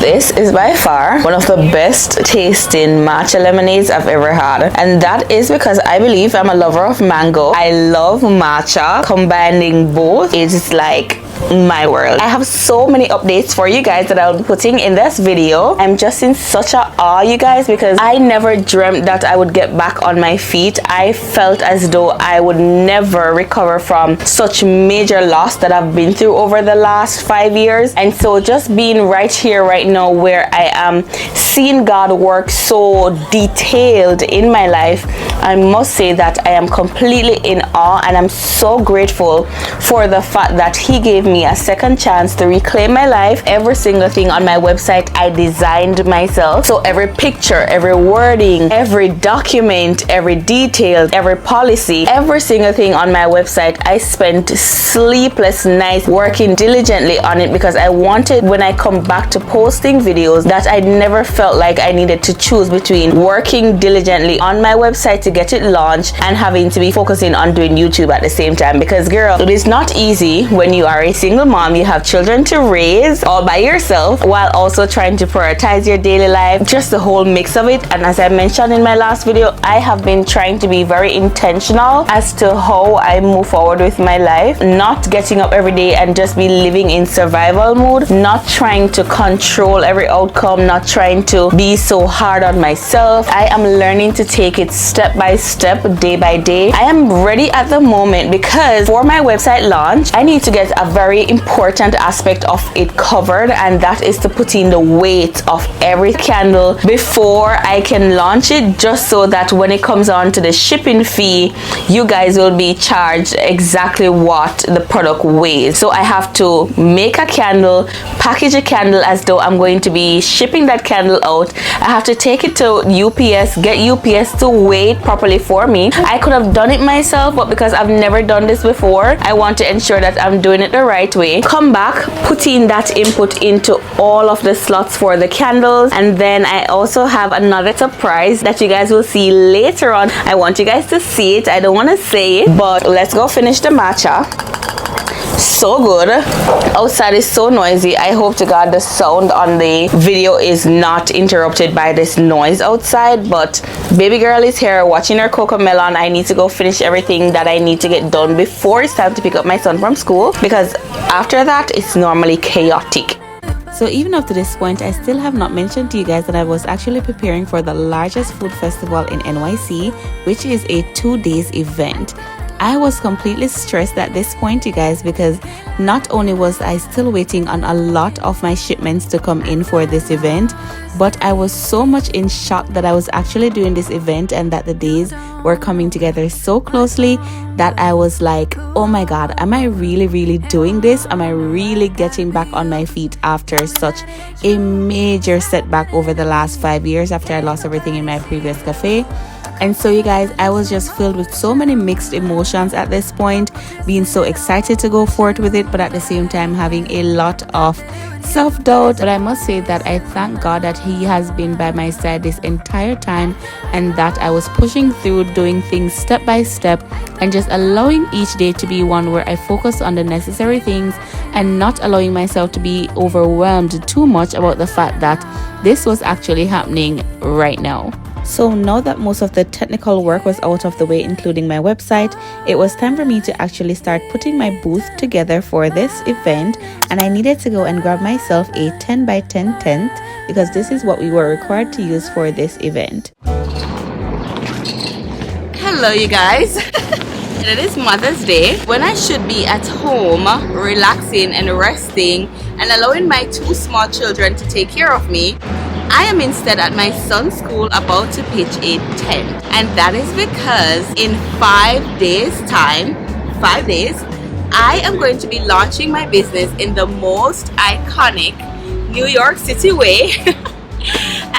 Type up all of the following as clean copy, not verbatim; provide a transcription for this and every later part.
This is by far one of the best tasting matcha lemonades I've ever had, and that is because I believe I'm a lover of mango. I love matcha. Combining both is like my world. I have so many updates for you guys that I'll be putting in this video. I'm just in such a awe, you guys, because I never dreamt that I would get back on my feet. I felt as though I would never recover from such major loss that I've been through over the last 5 years. And so just being right here right now where I am seeing God work so detailed in my life, I must say that I am completely in awe, and I'm so grateful for the fact that He gave me a second chance to reclaim my life. Every single thing on my website I designed myself. So every picture, every wording, every document, every detail, every policy, every single thing on my website, I spent sleepless nights working diligently on it, because I wanted, when I come back to posting videos, that I never felt like I needed to choose between working diligently on my website to get it launched and having to be focusing on doing YouTube at the same time. Because girl, it is not easy when you are a single mom, you have children to raise all by yourself, while also trying to prioritize your daily life, just the whole mix of it. And as I mentioned in my last video, I have been trying to be very intentional as to how I move forward with my life, not getting up every day and just be living in survival mode, not trying to control every outcome, not trying to be so hard on myself. I am learning to take it step by step, day by day. I am ready at the moment, because for my website launch, I need to get a very important aspect of it covered, and that is to put in the weight of every candle before I can launch it, just so that when it comes on to the shipping fee, you guys will be charged exactly what the product weighs. So I have to make a candle, package a candle as though I'm going to be shipping that candle out. I have to take it to UPS, get UPS to weigh it properly for me. I could have done it myself, but because I've never done this before, I want to ensure that I'm doing it the right way. Come back, put in that input into all of the slots for the candles, and then I also have another surprise that you guys will see later on. I want you guys to see it. I don't want to say it, but let's go finish the matcha. So good. Outside is so noisy. I hope to God the sound on the video is not interrupted by this noise outside, but baby girl is here watching her cocoa melon. I need to go finish everything that I need to get done before it's time to pick up my son from school, because after that it's normally chaotic. So even up to this point, I still have not mentioned to you guys that I was actually preparing for the largest food festival in NYC, which is a 2-day event. I was completely stressed at this point, you guys, because not only was I still waiting on a lot of my shipments to come in for this event, but I was so much in shock that I was actually doing this event and that the days were coming together so closely that I was like, oh my God, am I really doing this? Am I really getting back on my feet after such a major setback over the last 5 years after I lost everything in my previous cafe? And so you guys, I was just filled with so many mixed emotions at this point, being so excited to go forth with it, but at the same time having a lot of self-doubt. But I must say that I thank God that He has been by my side this entire time, and that I was pushing through, doing things step by step, and just allowing each day to be one where I focus on the necessary things and not allowing myself to be overwhelmed too much about the fact that this was actually happening right now. So now that most of the technical work was out of the way, including my website, it was time for me to actually start putting my booth together for this event, and I needed to go and grab myself a 10 by 10 tent, because this is what we were required to use for this event. Hello you guys. It is Mother's Day, when I should be at home relaxing and resting and allowing my 2 small children to take care of me. I am instead at my son's school about to pitch a tent, and that is because in 5 days time, 5 days, I am going to be launching my business in the most iconic New York City way,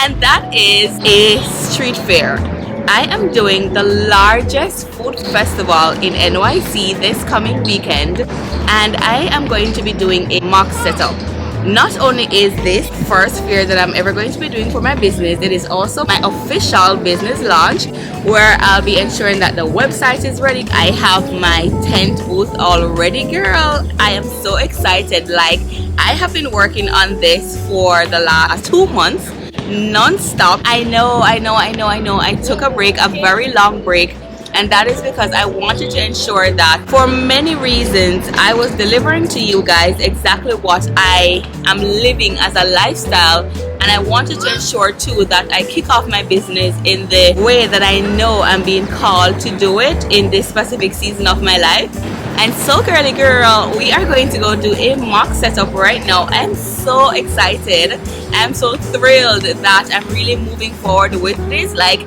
and that is a street fair. I am doing the largest food festival in NYC this coming weekend, and I am going to be doing a mock setup. Not only is this first fair that I'm ever going to be doing for my business, it is also my official business launch where I'll be ensuring that the website is ready. I have my tent booth already, girl. I am so excited. Like, I have been working on this for the last 2 months non-stop. I know. I took a break, a very long break, and that is because I wanted to ensure that for many reasons I was delivering to you guys exactly what I am living as a lifestyle, and I wanted to ensure too that I kick off my business in the way that I know I'm being called to do it in this specific season of my life. And so, girly girl, we are going to go do a mock setup right now. I'm so excited. I'm so thrilled that I'm really moving forward with this. Like,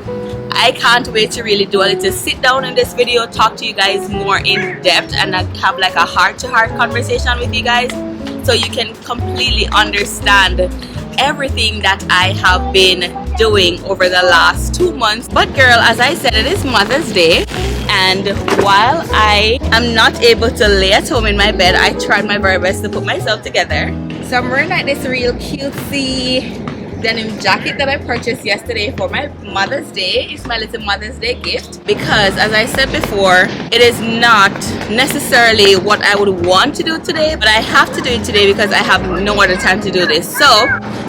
I can't wait to really do a little sit down in this video, talk to you guys more in depth, and have like a heart-to-heart conversation with you guys so you can completely understand everything that I have been doing over the last 2 months. But girl, as I said, it is Mother's Day, and while I am not able to lay at home in my bed, I tried my very best to put myself together. So I'm wearing like this real cutesy denim jacket that I purchased yesterday for my Mother's Day. It's my little Mother's Day gift because, as I said before, it is not necessarily what I would want to do today, but I have to do it today because I have no other time to do this. So,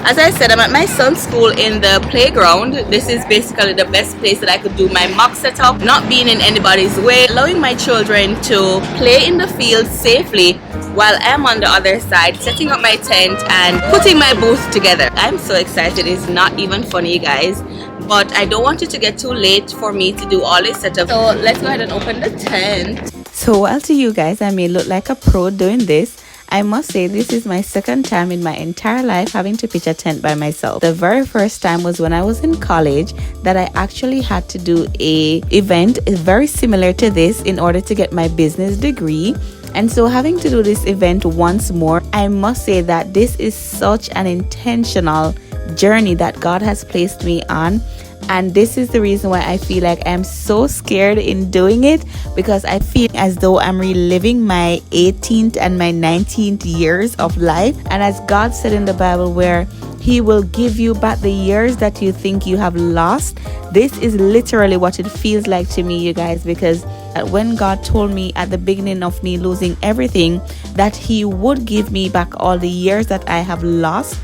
as I said, I'm at my son's school in the playground. This is basically the best place that I could do my mock setup, not being in anybody's way, allowing my children to play in the field safely while I'm on the other side setting up my tent and putting my booth together. I'm so excited. It's not even funny, you guys, but I don't want it to get too late for me to do all this setup. So let's go ahead and open the tent. So while to you guys I may look like a pro doing this, I must say this is my second time in my entire life having to pitch a tent by myself. The very first time was when I was in college that I actually had to do a event very similar to this in order to get my business degree. And so having to do this event once more, I must say that this is such an intentional journey that God has placed me on. And this is the reason why I feel like I'm so scared in doing it, because I feel as though I'm reliving my 18th and my 19th years of life. And as God said in the Bible, where He will give you back the years that you think you have lost, this is literally what it feels like to me, you guys, because when God told me at the beginning of me losing everything that He would give me back all the years that I have lost,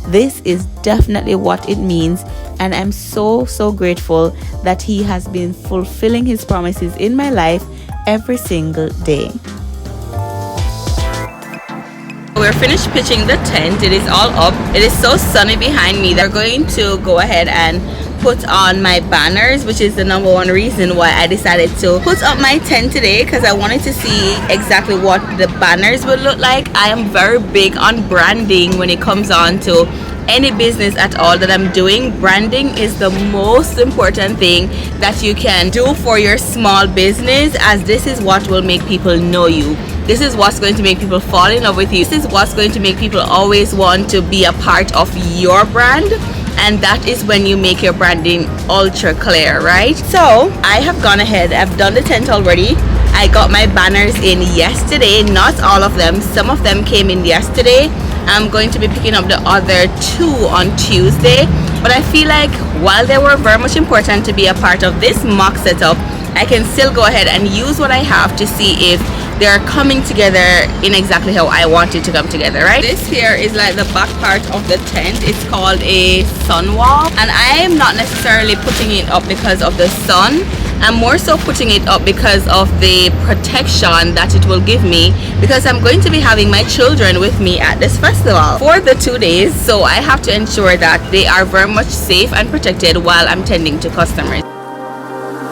this is definitely what it means. And I'm so grateful that He has been fulfilling His promises in my life every single day. We're finished pitching the tent. It is all up. It is so sunny behind me. They're going to go ahead and put on my banners, which is the number one reason why I decided to put up my tent today, because I wanted to see exactly what the banners would look like. I am very big on branding when it comes on to any business at all that I'm doing. Branding is the most important thing that you can do for your small business, as this is what will make people know you. This is what's going to make people fall in love with you. This is what's going to make people always want to be a part of your brand. And that is when you make your branding ultra clear, right? So I have gone ahead, I've done the tent already. I got my banners in yesterday, not all of them. Some of them came in yesterday. I'm going to be picking up the other 2 on Tuesday. But I feel like while they were very much important to be a part of this mock setup, I can still go ahead and use what I have to see if they're coming together in exactly how I want it to come together, right? This here is like the back part of the tent. It's called a sun wall, and I am not necessarily putting it up because of the sun. I'm more so putting it up because of the protection that it will give me, because I'm going to be having my children with me at this festival for the 2 days. So I have to ensure that they are very much safe and protected while I'm tending to customers.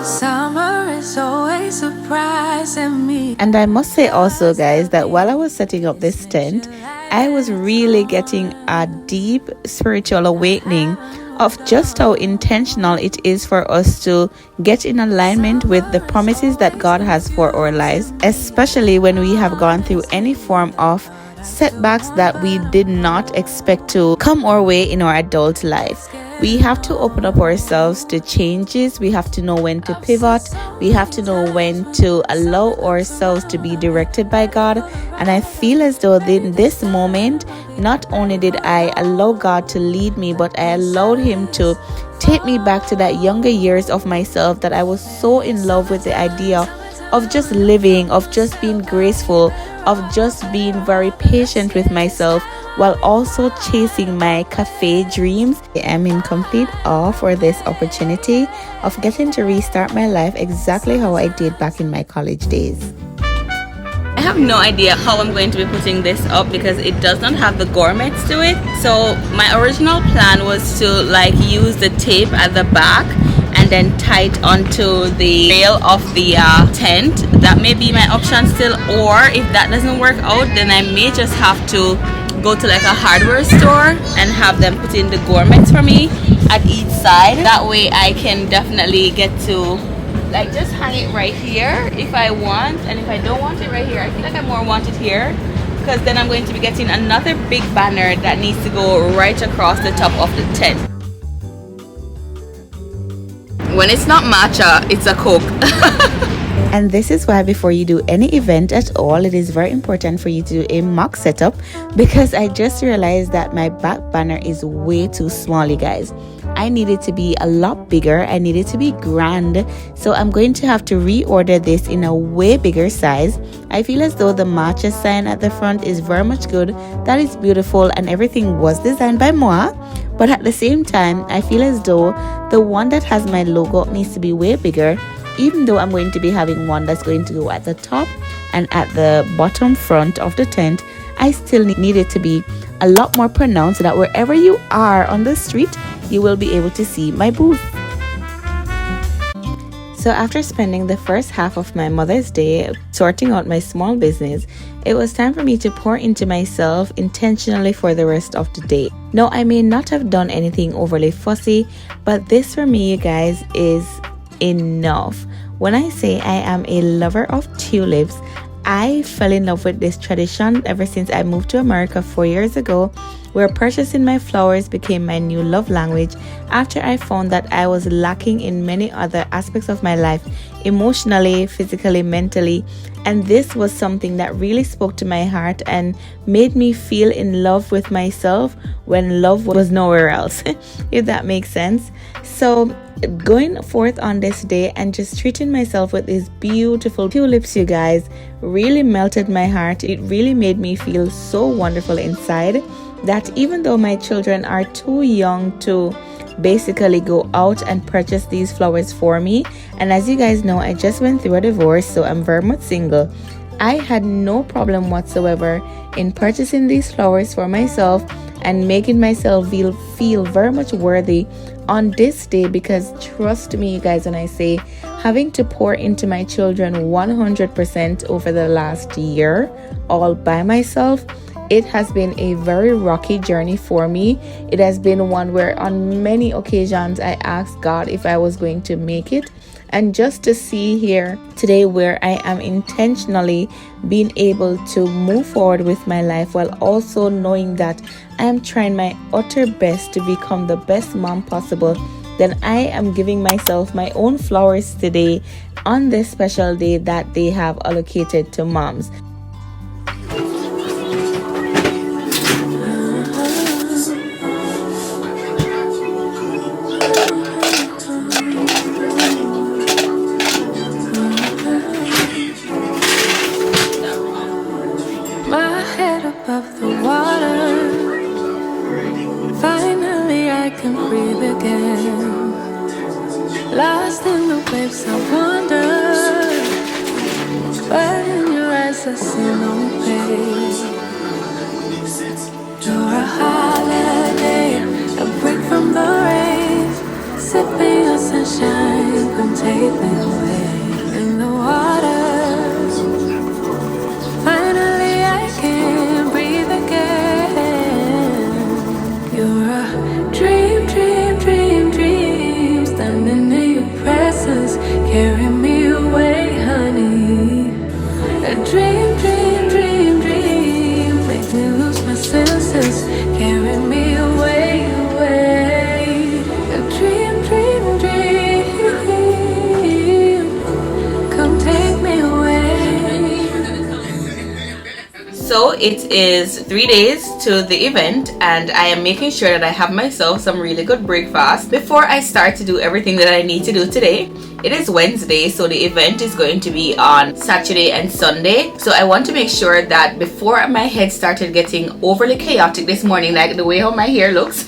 Summer is always surprising me. And I must say also, guys, that while I was setting up this tent, I was really getting a deep spiritual awakening of just how intentional it is for us to get in alignment with the promises that God has for our lives, especially when we have gone through any form of setbacks that we did not expect to come our way in our adult life. We have to open up ourselves to changes. We have to know when to pivot. We have to know when to allow ourselves to be directed by God. And I feel as though in this moment, not only did I allow God to lead me, but I allowed Him to take me back to that younger years of myself, that I was so in love with the idea of just living, of just being graceful, of just being very patient with myself while also chasing my cafe dreams. I'm in complete awe for this opportunity of getting to restart my life exactly how I did back in my college days. I have no idea how I'm going to be putting this up because it does not have the gourmets to it. So my original plan was to like use the tape at the back and then tie it onto the rail of the tent. That may be my option still, or if that doesn't work out, then I may just have to go to like a hardware store and have them put in the gourmets for me at each side. That way I can definitely get to like just hang it right here if I want, and if I don't want it right here, I feel like I more want it here, because then I'm going to be getting another big banner that needs to go right across the top of the tent. When it's not matcha, it's a Coke. And this is why before you do any event at all, it is very important for you to do a mock setup, because I just realized that my back banner is way too small, you guys. I need it to be a lot bigger. I need it to be grand. So I'm going to have to reorder this in a way bigger size. I feel as though the matcha sign at the front is very much good. That is beautiful, and everything was designed by moi. But at the same time, I feel as though the one that has my logo needs to be way bigger, even though I'm going to be having one that's going to go at the top and at the bottom front of the tent. I still need it to be a lot more pronounced so that wherever you are on the street, you will be able to see my booth. So after spending the first half of my Mother's Day sorting out my small business, it was time for me to pour into myself intentionally for the rest of the day. Now, I may not have done anything overly fussy, but this for me, you guys, is enough. When I say I am a lover of tulips, I fell in love with this tradition ever since I moved to America 4 years ago, where purchasing my flowers became my new love language after I found that I was lacking in many other aspects of my life, emotionally, physically, mentally. And this was something that really spoke to my heart and made me feel in love with myself when love was nowhere else, if that makes sense. So going forth on this day and just treating myself with these beautiful tulips, you guys, really melted my heart. It really made me feel so wonderful inside, that even though my children are too young to basically go out and purchase these flowers for me, and as you guys know, I just went through a divorce, so I'm very much single, I had no problem whatsoever in purchasing these flowers for myself and making myself feel very much worthy on this day, because trust me, you guys, when I say having to pour into my children 100% over the last year all by myself, it has been a very rocky journey for me. It has been one where on many occasions I asked God if I was going to make it. And just to see here today where I am intentionally being able to move forward with my life while also knowing that I am trying my utter best to become the best mom possible, then I am giving myself my own flowers today on this special day that they have allocated to moms. Lost in the waves, I wonder, but in your eyes I see no pain. You're a holiday, a break from the rain, sipping your sunshine, come take me away in the water. Finally I can breathe again. You're a dream, dream, dream, dream, standing in your presence, carry me away, honey. A dream, dream, dream, dream, make me lose my senses, carry me away, away. So it is 3 days to the event, and I am making sure that I have myself some really good breakfast before I start to do everything that I need to do today. It is Wednesday, so the event is going to be on Saturday and Sunday. So I want to make sure that before my head started getting overly chaotic this morning, like the way how my hair looks,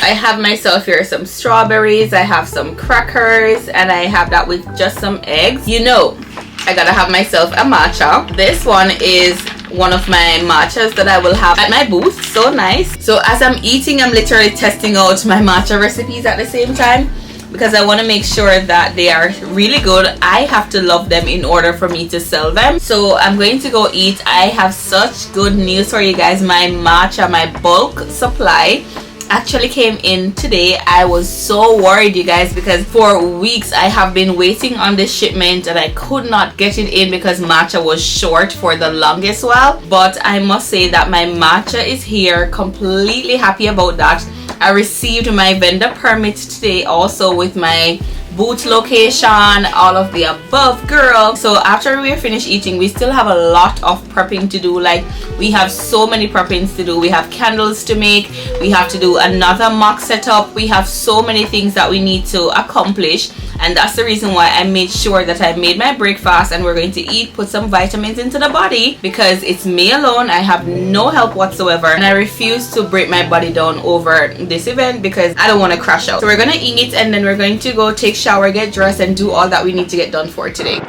I have myself here some strawberries, I have some crackers, and I have that with just some eggs. You know, I gotta have myself a matcha. This one is one of my matchas that I will have at my booth. So nice. So as I'm eating, I'm literally testing out my matcha recipes at the same time, because I want to make sure that they are really good. I have to love them in order for me to sell them. So I'm going to go eat. I have such good news for you guys. My matcha, my bulk supply actually came in today. I was so worried, you guys, because for weeks I have been waiting on this shipment and I could not get it in because matcha was short for the longest while. But I must say that my matcha is here. Completely happy about that. I received my vendor permit today also with my booth location, all of the above, girl. So after we finish eating, we still have a lot of prepping to do. Like, we have so many preppings to do. We have candles to make, we have to do another mock setup, we have so many things that we need to accomplish. And that's the reason why I made sure that I made my breakfast and we're going to eat, put some vitamins into the body, because it's me alone. I have no help whatsoever, and I refuse to break my body down over this event because I don't want to crash out. So we're gonna eat and then we're going to go take shower, get dressed, and do all that we need to get done for today.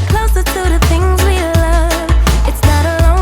Closer to the things we love. It's not alone.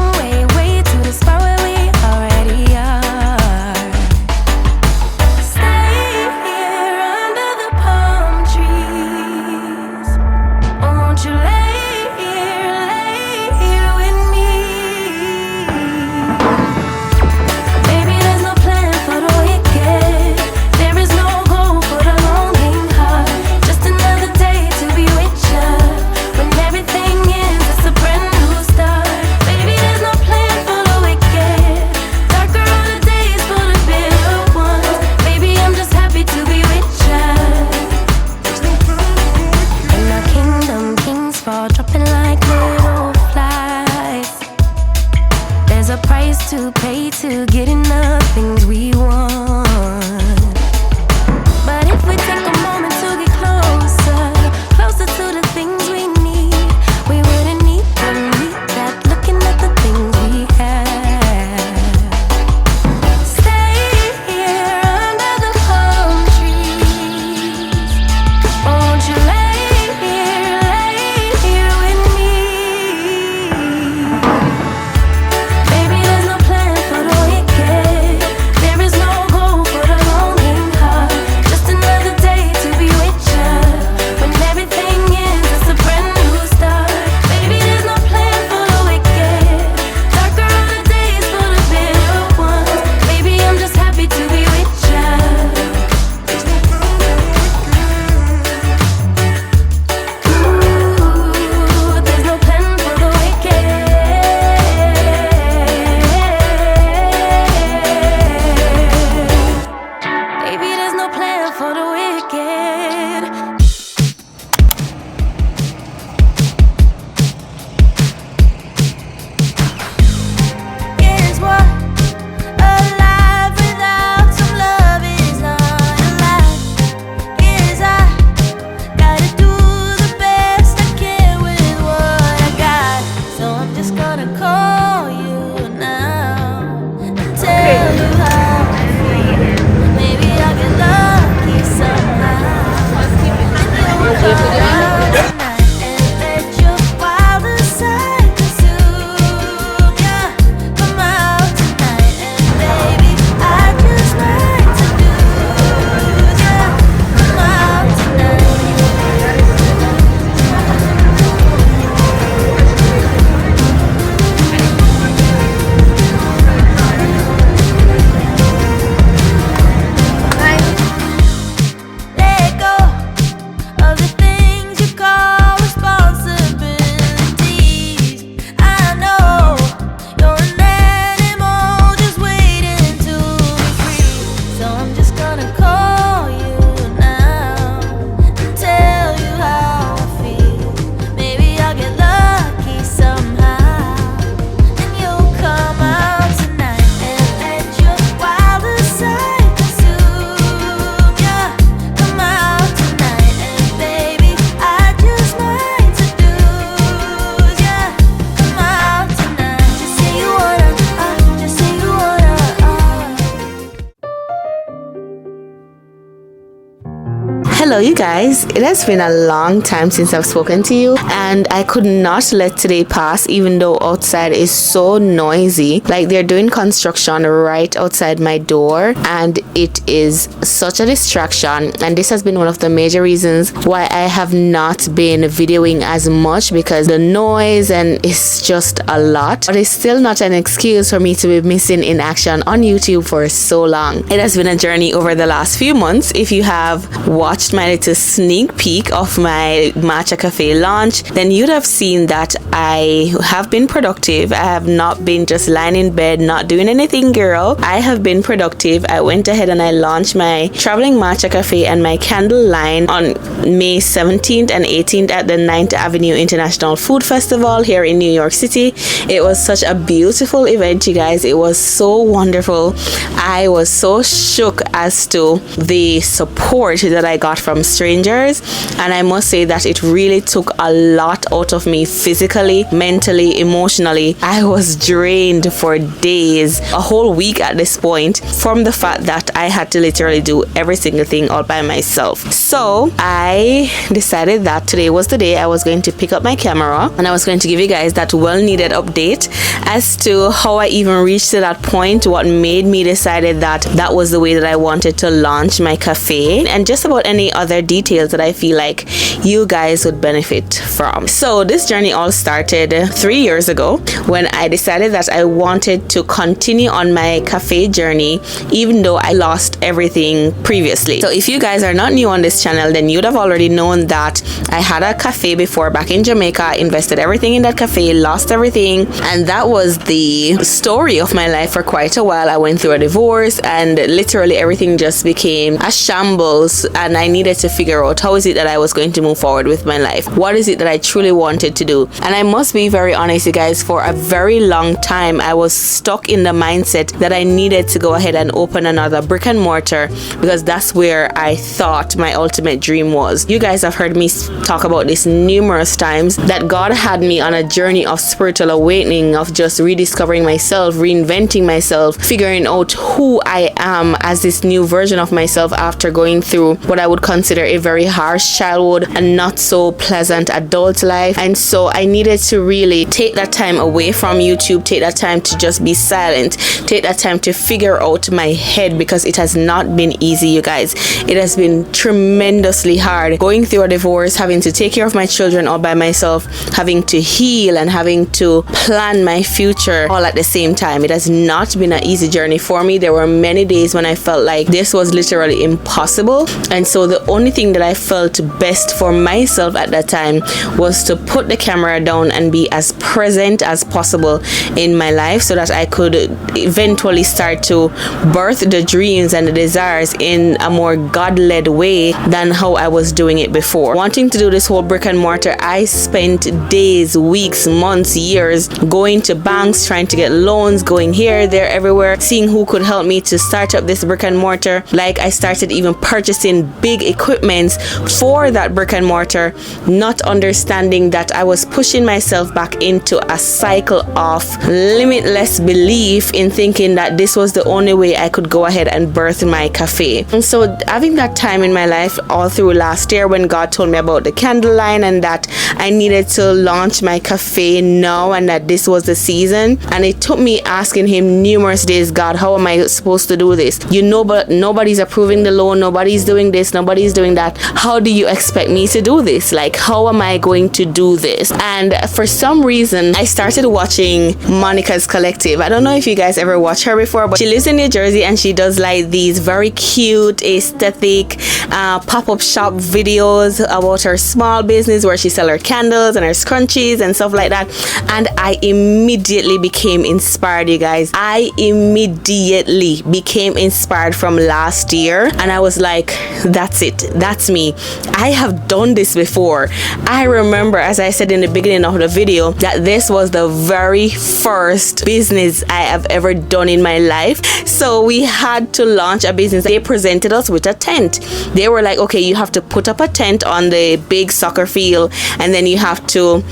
So you guys, it has been a long time since I've spoken to you, and I could not let today pass even though outside is so noisy. Like they're doing construction right outside my door and it is such a distraction, and this has been one of the major reasons why I have not been videoing as much, because the noise and it's just a lot. But it's still not an excuse for me to be missing in action on YouTube for so long. It has been a journey over the last few months. If you have watched my little sneak peek of my Matcha Cafe launch, then you'd have seen that I have been productive. I have not been just lying in bed not doing anything, girl. I have been productive. I went ahead and I launched my traveling Matcha Cafe and my candle line on May 17th and 18th at the 9th Avenue International Food Festival here in New York City. It was such a beautiful event, you guys. It was so wonderful. I was so shook as to the support that I got from strangers, and I must say that it really took a lot out of me physically, mentally, emotionally. I was drained for days, a whole week at this point, from the fact that I had to literally do every single thing all by myself. So I decided that today was the day I was going to pick up my camera and I was going to give you guys that well-needed update as to how I even reached to that point, what made me decided that that was the way that I wanted to launch my cafe, and just about any other details that I feel like you guys would benefit from. So this journey all started 3 years ago when I decided that I wanted to continue on my cafe journey even though I lost everything previously. So if you guys are not new on this channel, then you'd have already known that I had a cafe before back in Jamaica, invested everything in that cafe, lost everything, and that was the story of my life for quite a while. I went through a divorce and literally everything just became a shambles, and I needed to figure out how is it that I was going to move forward with my life. What is it that I truly wanted to do? And I must be very honest, you guys, for a very long time I was stuck in the mindset that I needed to go ahead and open another brick and mortar because that's where I thought my ultimate dream was. You guys have heard me talk about this numerous times, that God had me on a journey of spiritual awakening, of just rediscovering myself, reinventing myself, figuring out who I am as this new version of myself after going through what I would consider a very harsh childhood and not so pleasant adult life. And so I needed to really take that time away from YouTube, take that time to just be silent, take that time to figure out my head, because it has not been easy, you guys. It has been tremendously hard going through a divorce, having to take care of my children all by myself, having to heal and having to plan my future all at the same time. It has not been an easy journey for me. There were many days when I felt like this was literally impossible, and so the only thing that I felt best for myself at that time was to put the camera down and be as present as possible in my life so that I could eventually start to birth the dreams and the desires in a more God-led way than how I was doing it before. Wanting to do this whole brick and mortar, I spent days, weeks, months, years going to banks, trying to get loans, going here, there, everywhere, seeing who could help me to start up this brick and mortar. Like I started even purchasing big equipments for that brick and mortar, not understanding that I was pushing myself back into a cycle of limitless belief in thinking that this was the only way I could go ahead and birth my cafe. And so having that time in my life all through last year when God told me about the candle line and that I needed to launch my cafe now and that this was the season, and it took me asking him numerous days, God, how am I supposed to do this? You know, but nobody's approving the loan, nobody's doing this, nobody's doing that. How do you expect me to do this? Like, how am I going to do this? And for some reason I started watching Monica's Collective. I don't know if you guys ever watched her before, but she lives in New Jersey and she does like these very cute aesthetic pop-up shop videos about her small business where she sells her candles and her scrunchies and stuff like that. And I immediately became inspired, you guys. I immediately became inspired from last year, and I was like, that's it, that's me. I have done this before. I remember, as I said in the beginning of the video, that this was the very first business I have ever done in my life. So we had to launch a business. They presented us with a tent. They were like, okay, you have to put up a tent on the big soccer field, and then you have to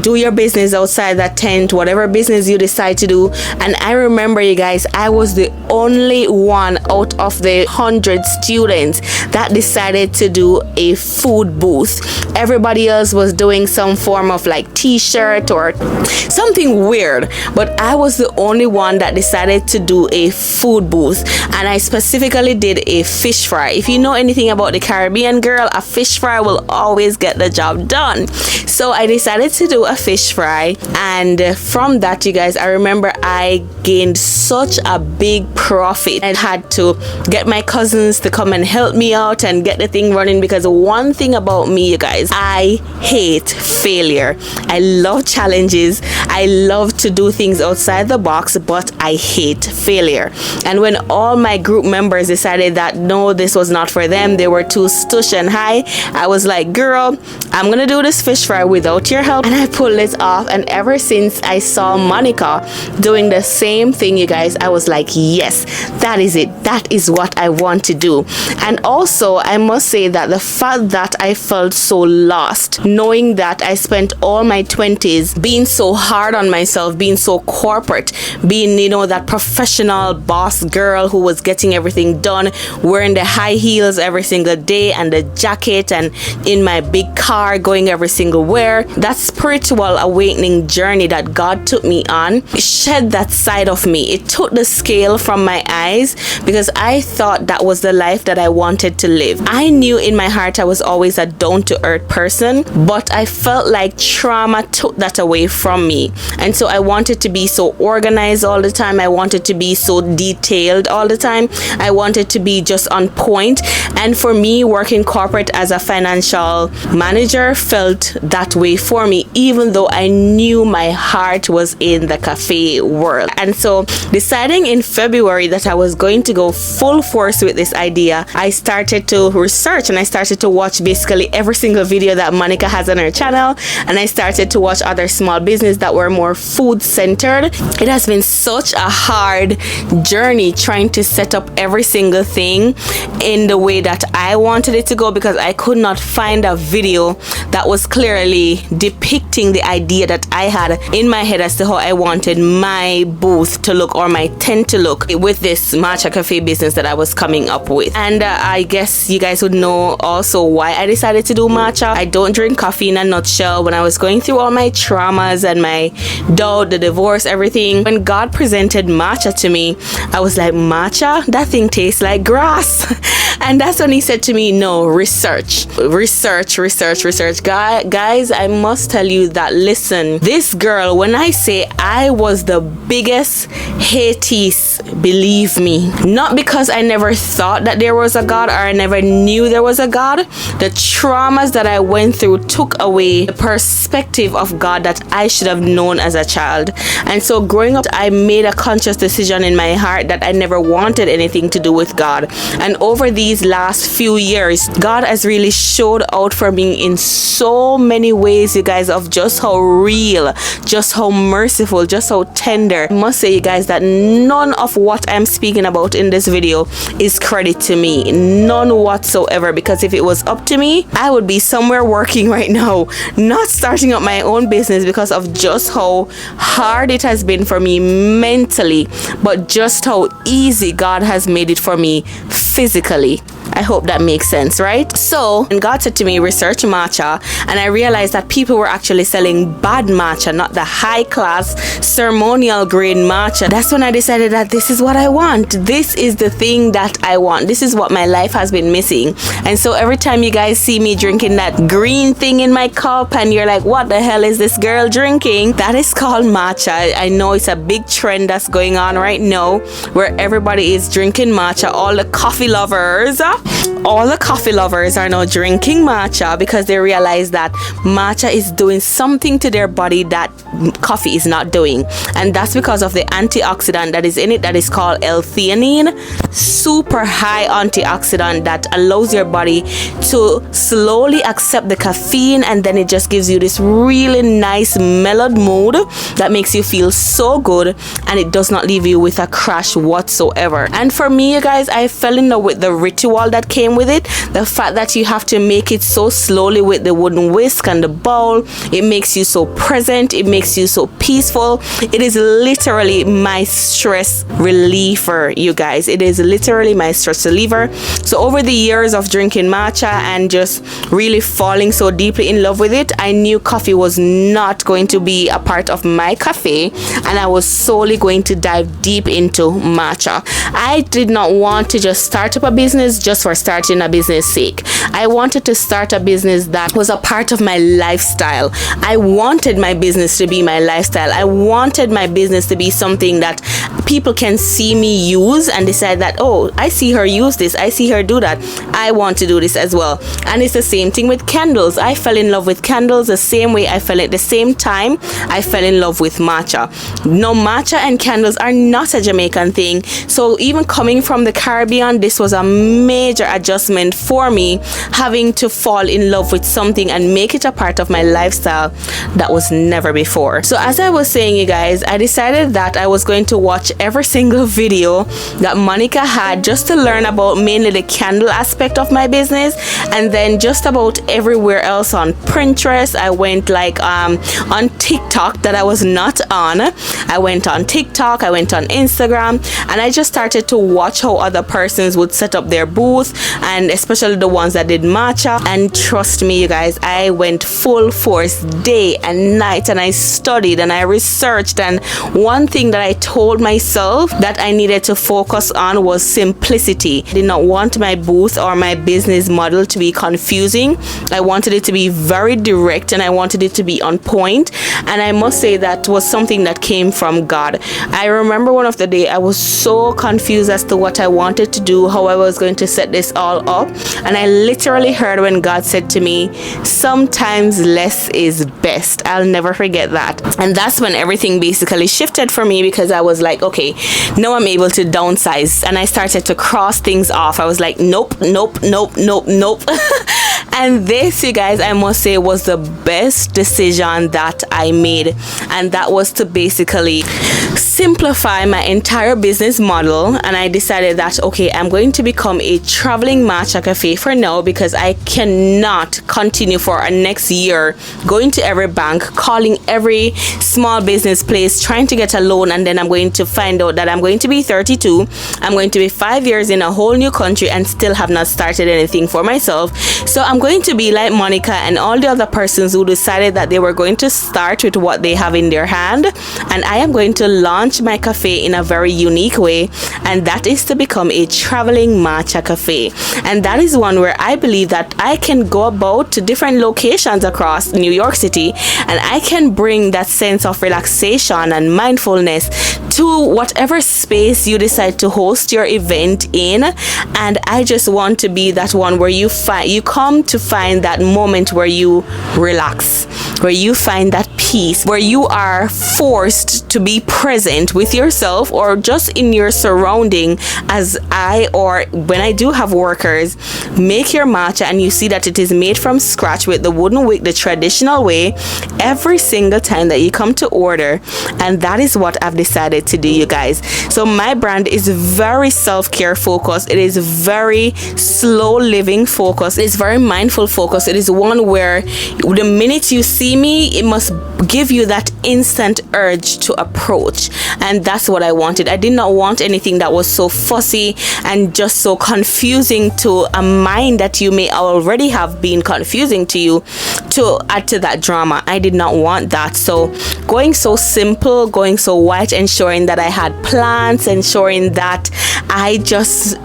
do your business outside that tent, whatever business you decide to do. And I remember, you guys, I was the only one out of the 100 students that decided decided to do a food booth. Everybody else was doing some form of like t-shirt or something weird, but I was the only one that decided to do a food booth, and I specifically did a fish fry. If you know anything about the Caribbean, girl, a fish fry will always get the job done. So I decided to do a fish fry, and from that, you guys, I remember I gained such a big profit. I had to get my cousins to come and help me out and get the thing running, because one thing about me, you guys, I hate failure. I love challenges. I love to do things outside the box, but I hate failure. And when all my group members decided that no, this was not for them, they were too stush and high, I was like, girl, I'm gonna do this fish fry without your help. And I pulled it off, and ever since I saw Monica doing the same thing, you guys, I was like, yes, that is it. That is what I want to do. And also, I must say that the fact that I felt so lost, knowing that I spent all my 20s being so hard on myself, being so corporate, being, you know, that professional boss girl who was getting everything done, wearing the high heels every single day and the jacket, and in my big car going every single where. That spiritual awakening journey that God took me on shed that side of me. It took the scale from my eyes, because I thought that was the life that I wanted to live. I knew in my heart I was always a down-to-earth person, but I felt like trauma took that away from me. And so I wanted to be so organized all the time. I wanted to be so detailed all the time. I wanted to be just on point. And for me, working corporate as a financial manager felt that way for me, even though I knew my heart was in the cafe world. And so deciding in February that I was going to go full force with this idea, I started to research, and I started to watch basically every single video that Monica has on her channel, and I started to watch other small business that were more food centered. It has been such a hard journey trying to set up every single thing in the way that I wanted it to go, because I could not find a video that was clearly depicting the idea that I had in my head as to how I wanted my booth to look, or my tent to look, with this Matcha Cafe business that I was coming up with. And I guess you guys would know also why I decided to do matcha. I don't drink coffee in a nutshell. When I was going through all my traumas and my doubt, the divorce, everything, when God presented matcha to me, I was like, matcha? That thing tastes like grass. And that's when he said to me, no, research. Guys, I must tell you that, listen, this girl, when I say I was the biggest hatees, believe me, not because I never thought that there was a God, or I never knew there was a God. The traumas that I went through took away the perspective of God that I should have known as a child. And so growing up, I made a conscious decision in my heart that I never wanted anything to do with God. And over these last few years, God has really showed out for me in so many ways, you guys, of just how real, just how merciful, just how tender. I must say, you guys, that none of what I'm speaking about in this video is credit to me, none whatsoever, because if it was up to me, I would be somewhere working right now, not starting up my own business, because of just how hard it has been for me mentally, but just how easy God has made it for me physically. I hope that makes sense, right? So, and God said to me, research matcha, and I realized that people were actually selling bad matcha, not the high class ceremonial grade matcha. That's when I decided that this is what I want. This is the thing that I want. This is what my life has been missing. And so every time you guys see me drinking that green thing in my cup and you're like, what the hell is this girl drinking? That is called matcha. I know it's a big trend that's going on right now where everybody is drinking matcha. All the coffee lovers are now drinking matcha because they realize that matcha is doing something to their body that coffee is not doing, and that's because of the antioxidant that is in it, that is called L-theanine. Super high antioxidant that allows your body to slowly accept the caffeine, and then it just gives you this really nice mellowed mood that makes you feel so good, and it does not leave you with a crash whatsoever. And for me, you guys, I fell in love with the ritual that came with it. The fact that you have to make it so slowly with the wooden whisk and the bowl, it makes you so present, it makes you so peaceful. It is literally my stress reliever, you guys. It is literally my stress reliever. So over the years of drinking matcha and just really falling so deeply in love with it, I knew coffee was not going to be a part of my cafe, and I was solely going to dive deep into matcha. I did not want to just start up a business just for starting a business sake. I wanted to start a business that was a part of my lifestyle. I wanted my business to be my lifestyle. I wanted my business to be something that people can see me use and decide that, oh, I see her use this, I see her do that, I want to do this as well. And it's the same thing with candles. I fell in love with candles the same way I fell at the same time I fell in love with matcha. No, matcha and candles are not a Jamaican thing, so even coming from the Caribbean, this was a major adjustment for me, having to fall in love with something and make it a part of my lifestyle that was never before. So as I was saying, you guys, I decided that I was going to watch every single video that Monica had just to learn about mainly the candle aspect of my business, and then just about everywhere else on Pinterest. I went like on TikTok that I was not on. I went on TikTok, I went on Instagram, and I just started to watch how other persons would set up their booth, and especially the ones that did matcha. And trust me, you guys, I went full force day and night, and I studied and I researched. And one thing that I told myself that I needed to focus on was simplicity. I did not want my booth or my business model to be confusing. I wanted it to be very direct, and I wanted it to be on point. And I must say that was something that came from God. I remember one of the day I was so confused as to what I wanted to do, how I was going to set this all up, and I literally heard when God said to me, sometimes less is best. I'll never forget that. And that's when everything basically shifted for me, because I was like, okay, now I'm able to downsize, and I started to cross things off. I was like, nope. And this, you guys, I must say was the best decision that I made, and that was to basically simplify my entire business model. And I decided that, okay, I'm going to become a traveling matcha cafe for now, because I cannot continue for a next year going to every bank, calling every small business place, trying to get a loan, and then I'm going to find out that I'm going to be 32, I'm going to be 5 years in a whole new country and still have not started anything for myself. So I'm going to be like Monica and all the other persons who decided that they were going to start with what they have in their hand, and I am going to launch my cafe in a very unique way, and that is to become a traveling matcha cafe. And that is one where I believe that I can go about to different locations across New York City, and I can bring that sense of relaxation and mindfulness to whatever space you decide to host your event in. And I just want to be that one where you come to find that moment where you relax, where you find that peace, where you are forced to be present with yourself or just in your surrounding. As I, or when I do have workers, make your matcha and you see that it is made from scratch with the wooden wick, the traditional way, every single time that you come to order. And that is what I've decided to do, you guys. So my brand is very self-care focused. It is very slow living focused. It's very mindful focused. It is one where the minute you see me, it must give you that instant urge to approach. And that's what I wanted. I did not want anything that was so fussy and just so confusing to a mind that you may already have been confusing to you, to add to that drama. I did not want that. So going so simple, going so white, ensuring that I had plants, ensuring that I just,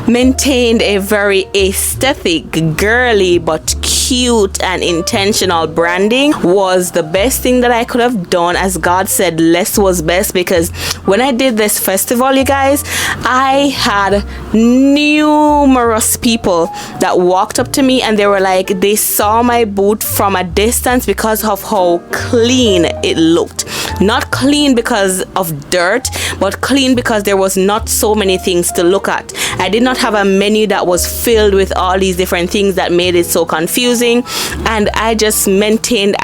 maintained a very aesthetic, girly, but cute and intentional branding was the best thing that I could have done. As God said, less was best, because when I did this festival, you guys, I had numerous people that walked up to me and they were like, they saw my booth from a distance because of how clean it looked. Not clean because of dirt, but clean because there was not so many things to look at. I did not have a menu that was filled with all these different things that made it so confusing, and I just maintained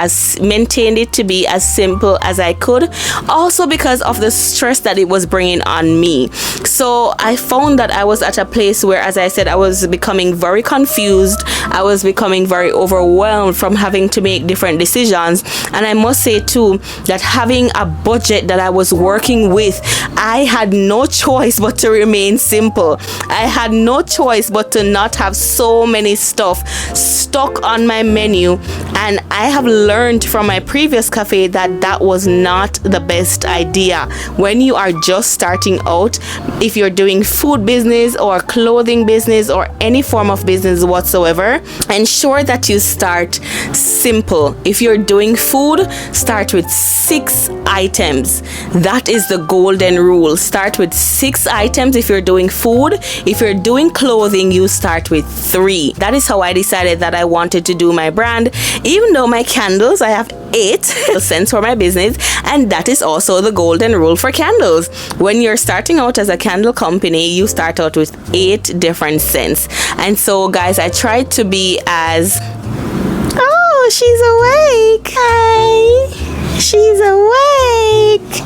it to be as simple as I could, also because of the stress that it was bringing on me. So I found that I was at a place where, as I said, I was becoming very confused. I was becoming very overwhelmed from having to make different decisions. And I must say too that having a budget that I was working with, I had no choice but to remain simple. I had no choice but to not have so many stuff stuck on my menu. And I have learned from my previous cafe that that was not the best idea. When you are just starting out, if you're doing food business or clothing business or any form of business whatsoever, ensure that you start simple. If you're doing food, start with 6 items. That is the golden rule. Start with 6 items if you're doing food. If you're doing clothing, you start with 3. That is how I decided that I wanted to do my brand. Even though my candles, I have 8 cents for my business, and that is also the golden rule for candles. When you're starting out as a candle company, you start out with 8 different scents. And so guys, I tried to be as... Oh, she's awake. Hi. She's awake.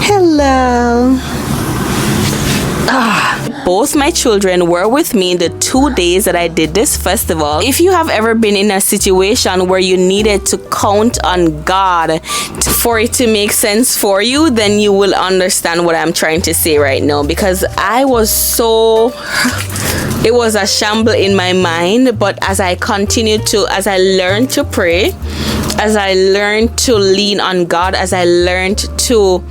Hello. Both my children were with me in the 2 days that I did this festival. If you have ever been in a situation where you needed to count on God for it to make sense for you, then you will understand what I'm trying to say right now, because I was so... It was a shamble in my mind, but as I learned to pray, as I learned to lean on God, as I learned to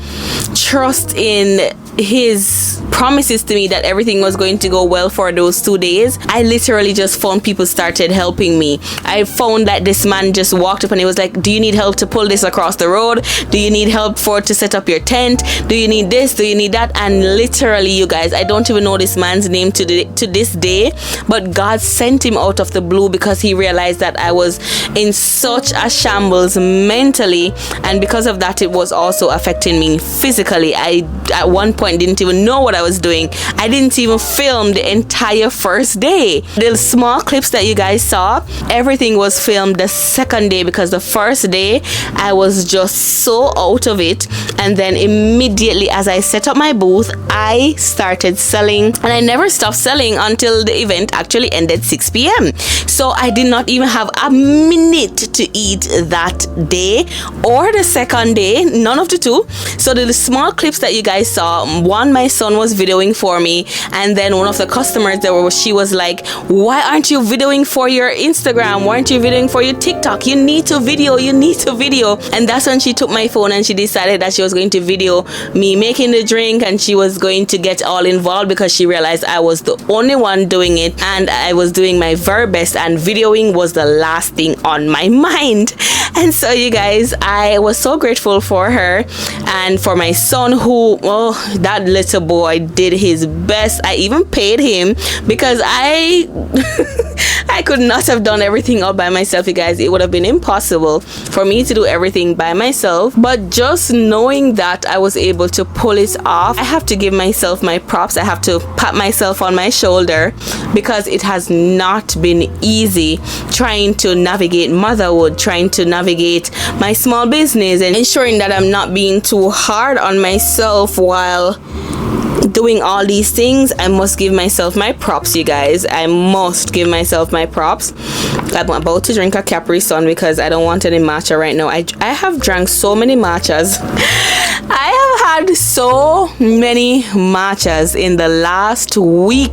trust in His promises to me that everything was going to go well for those 2 days, I literally just found people started helping me. I found that this man just walked up and he was like, do you need help to pull this across the road? Do you need help to set up your tent? Do you need this? Do you need that? And literally, you guys, I don't even know this man's name to this day, but God sent him out of the blue because He realized that I was in such a shambles mentally, and because of that, it was also affecting me physically. I at one point didn't even know what I was doing. I didn't even film the entire first day. The small clips that you guys saw, everything was filmed the second day, because the first day I was just so out of it. And then immediately as I set up my booth, I started selling, and I never stopped selling until the event actually ended 6 p.m. So I did not even have a minute to eat that day or the second day, none of the two. So the small clips that you guys saw, one, my son was videoing for me, and then one of the customers she was like, why aren't you videoing for your Instagram? Why aren't you videoing for your TikTok? You need to video. And that's when she took my phone and she decided that she was going to video me making the drink, and she was going to get all involved because she realized I was the only one doing it and I was doing my very best, and videoing was the last thing on my mind. And so you guys, I was so grateful for her and for my son, who, oh, that little boy did his best. I even paid him because I could not have done everything all by myself, you guys. It would have been impossible for me to do everything by myself. But just knowing that I was able to pull it off, I have to give myself my props. I have to pat myself on my shoulder, because it has not been easy trying to navigate motherhood, trying to navigate my small business, and ensuring that I'm not being too hard on myself while doing all these things. I must give myself my props, you guys. I must give myself my props. I'm about to drink a Capri Sun because I don't want any matcha right now. I have drank so many matchas. I have had so many matchas in the last week.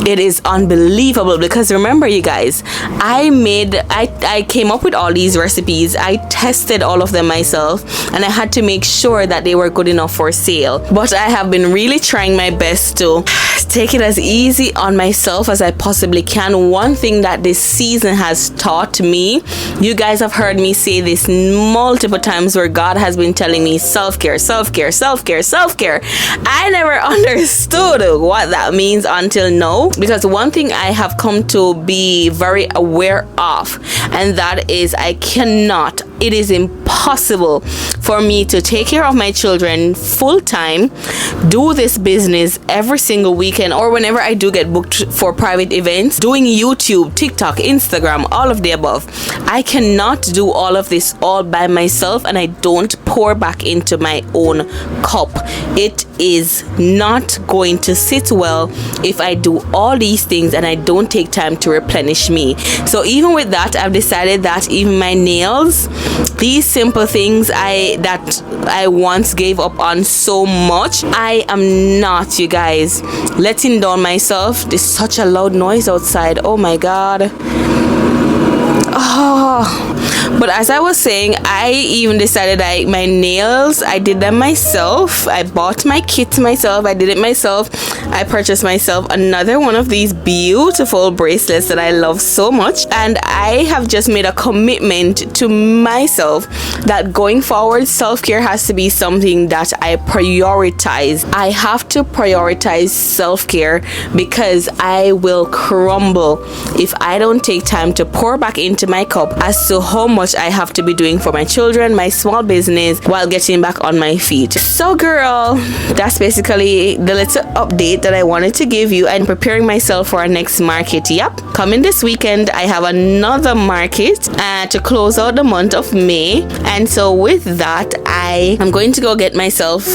It is unbelievable, because remember, you guys, I came up with all these recipes. I tested all of them myself, and I had to make sure that they were good enough for sale. But I have been really trying my best to take it as easy on myself as I possibly can. One thing that this season has taught me, you guys have heard me say this multiple times, where God has been telling me self-care, self-care, self-care, self-care. I never understood what that means until now, because one thing I have come to be very aware of, and that is I cannot it is impossible for me to take care of my children full time, do this business every single weekend, or whenever I do get booked for private events, doing YouTube, TikTok, Instagram, all of the above. I cannot do all of this all by myself, and I don't pour back into my own cup. It is not going to sit well if I do all these things and I don't take time to replenish me. So even with that, I've decided that even my nails, these simple things that I once gave up on so much, I am not, you guys, letting down myself. There's such a loud noise outside. Oh my god. But as I was saying, I even decided my nails, I did them myself. I bought my kit myself. I did it myself. I purchased myself another one of these beautiful bracelets that I love so much, and I have just made a commitment to myself that going forward, self-care has to be something that I prioritize. I have to prioritize self-care because I will crumble if I don't take time to pour back into my cup as to how much I have to be doing for my children, my small business, while getting back on my feet. So girl, that's basically the little update that I wanted to give you, and preparing myself for our next market. Yep, coming this weekend I have another market to close out the month of May, and so with that I am going to go get myself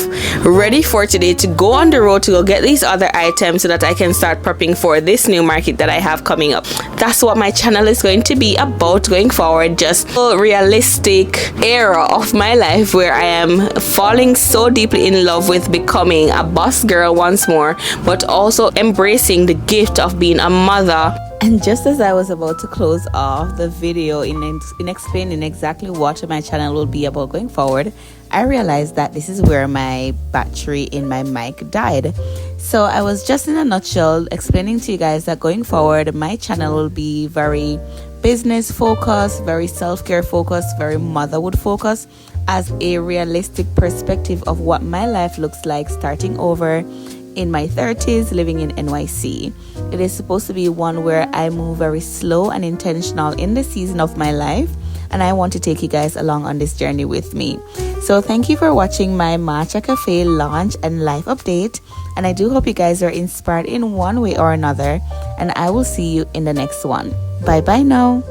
ready for today to go on the road to go get these other items so that I can start prepping for this new market that I have coming up. That's what my channel is going to be about going forward, just a realistic era of my life where I am falling so deeply in love with becoming a boss girl once more, but also embracing the gift of being a mother. And just as I was about to close off the video in explaining exactly what my channel will be about going forward, I realized that this is where my battery in my mic died. So I was just in a nutshell explaining to you guys that going forward my channel will be very business focused, very self-care focused, very motherhood focused, as a realistic perspective of what my life looks like starting over in my 30s living in NYC. It is supposed to be one where I move very slow and intentional in the season of my life, and I want to take you guys along on this journey with me. So thank you for watching my Matcha Cafe launch and life update, and I do hope you guys are inspired in one way or another, and I will see you in the next one. Bye bye now.